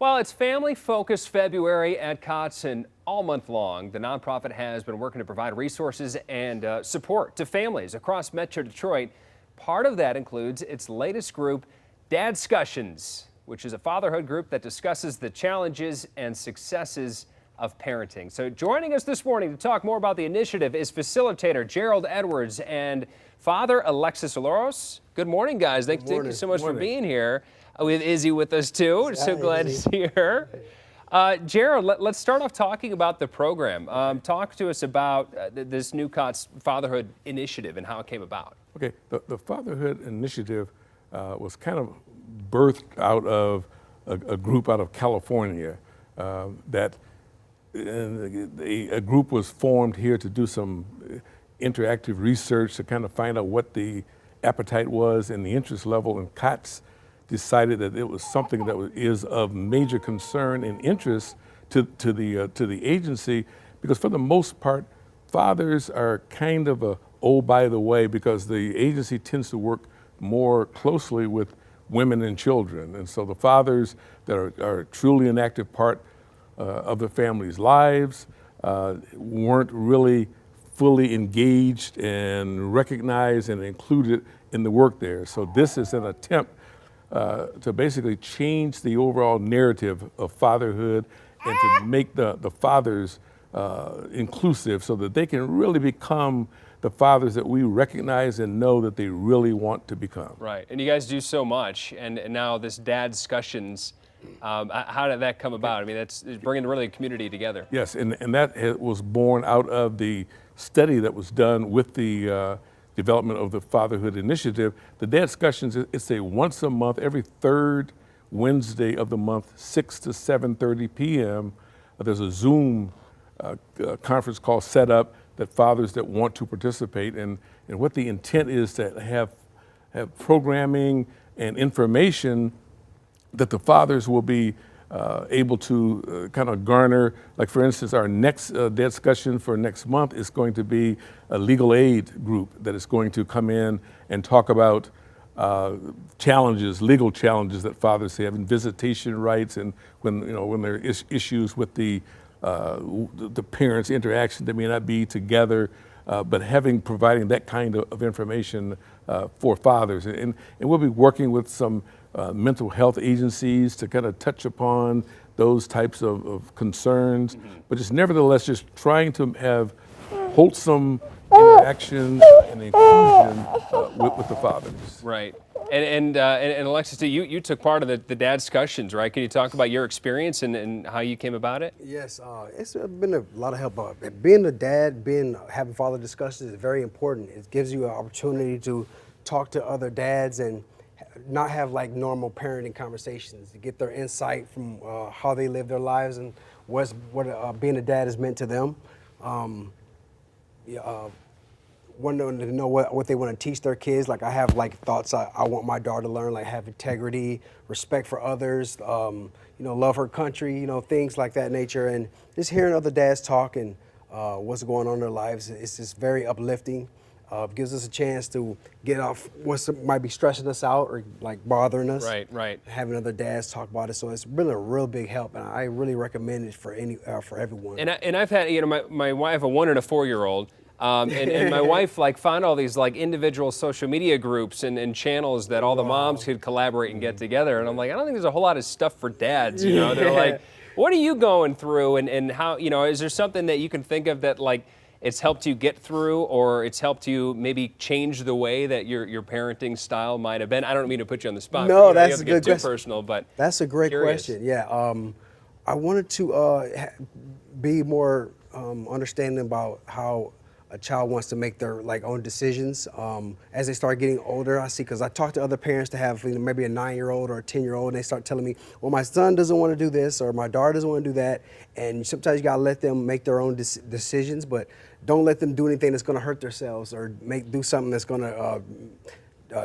Well, it's Family Focused February at COTS, and all month long, the nonprofit has been working to provide resources and support to families across Metro Detroit. Part of that includes its latest group, Dadscussions, which is a fatherhood group that discusses the challenges and successes of parenting. So joining us this morning to talk more about the initiative is facilitator Gerald Edwards and father Alexis Aloros. Good morning, guys. Thank you so much for being here. We have Izzy with us too. We're so glad to see her. Gerald, let's start off talking about the program. Talk to us about this new COTS Fatherhood Initiative and how it came about. Okay, the Fatherhood Initiative was kind of birthed out of a group out of California that a group was formed here to do some interactive research to kind of find out what the appetite was and the interest level, and COTS decided that it was something that is of major concern and interest to the agency, because for the most part, fathers are kind of a by the way, because the agency tends to work more closely with women and children, and so the fathers that are truly an active part of the family's lives weren't really fully engaged and recognized and included in the work there. So this is an attempt to basically change the overall narrative of fatherhood and to make the fathers inclusive so that they can really become the fathers that we recognize and know that they really want to become. Right, and you guys do so much, and now this Dadscussions, how did that come about? I mean, that's bringing really the community together. Yes, and that was born out of the study that was done with the development of the Fatherhood Initiative. The Dadscussions, it's a once a month, every third Wednesday of the month, 6 to 7:30 p.m. There's a Zoom conference call set up that fathers that want to participate, and what the intent is to have programming and information that the fathers will be able to kind of garner. Like, for instance, our next Dadscussion for next month is going to be a legal aid group that is going to come in and talk about legal challenges that fathers have in visitation rights, and when there are issues with the parents' interaction that may not be together, but providing that kind of information for fathers. And we'll be working with some mental health agencies to kind of touch upon those types of concerns, but it's nevertheless just trying to have wholesome interaction and inclusion with the fathers. Right. And Alexis, you took part of the Dadscussions, right? Can you talk about your experience and how you came about it? Yes, it's been a lot of help. Being a dad, having father discussions is very important. It gives you an opportunity to talk to other dads and not have like normal parenting conversations, to get their insight from how they live their lives and what being a dad has meant to them. Wanting to know what they want to teach their kids. Like, I have like thoughts I want my daughter to learn, like have integrity, respect for others, love her country, things like that nature. And just hearing other dads talk and what's going on in their lives, it's just very uplifting. Gives us a chance to get off what might be stressing us out or like bothering us. Right. Having other dads talk about it, so it's been a real big help, and I really recommend it for everyone. And I've had my wife, a 1 and a 4-year-old. And my wife found all these individual social media groups and channels that all the moms could collaborate and get together. And I'm like, I don't think there's a whole lot of stuff for dads. They're like, what are you going through? And how, is there something that you can think of that it's helped you get through, or it's helped you maybe change the way that your parenting style might have been? I don't mean to put you on the spot. No, that's a good question. Too personal, but that's a great question. Yeah, I wanted to be more understanding about how a child wants to make their own decisions as they start getting older. I see, because I talk to other parents that have maybe a 9-year-old or a 10-year-old, and they start telling me, well, my son doesn't want to do this, or my daughter doesn't want to do that. And sometimes you gotta let them make their own decisions, but don't let them do anything that's gonna hurt themselves or do something that's gonna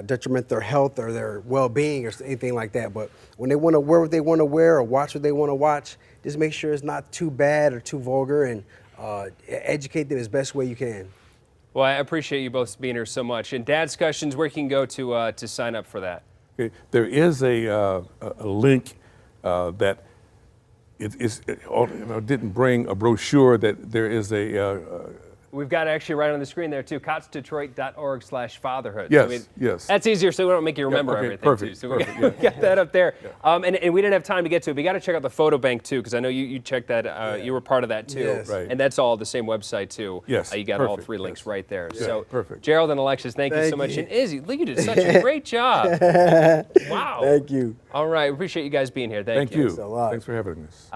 detriment their health or their well-being or anything like that. But when they want to wear what they want to wear or watch what they want to watch, just make sure it's not too bad or too vulgar, and educate them as best way you can. Well, I appreciate you both being here so much. And Dadscussions, where can you go to sign up for that? Okay. There is a link that didn't bring a brochure that there is a. We've got it actually right on the screen there too, cotsdetroit.org/fatherhood. Yes, yes. That's easier so we don't make you remember okay, everything perfect, too. So we perfect, got, we got that up there. And we didn't have time to get to it. We got to check out the photo bank too, because I know you checked that, you were part of that too. Yes. Right. And that's all the same website too. Yes, You got all perfect, 3 links yes. right there. Yeah, So perfect. Gerald and Alexis, thank you so Thank much. you. And Izzy, look, you did such a great job. Wow. Thank you. All right, we appreciate you guys being here. Thank Thank you. Thanks a lot. Thanks for having us.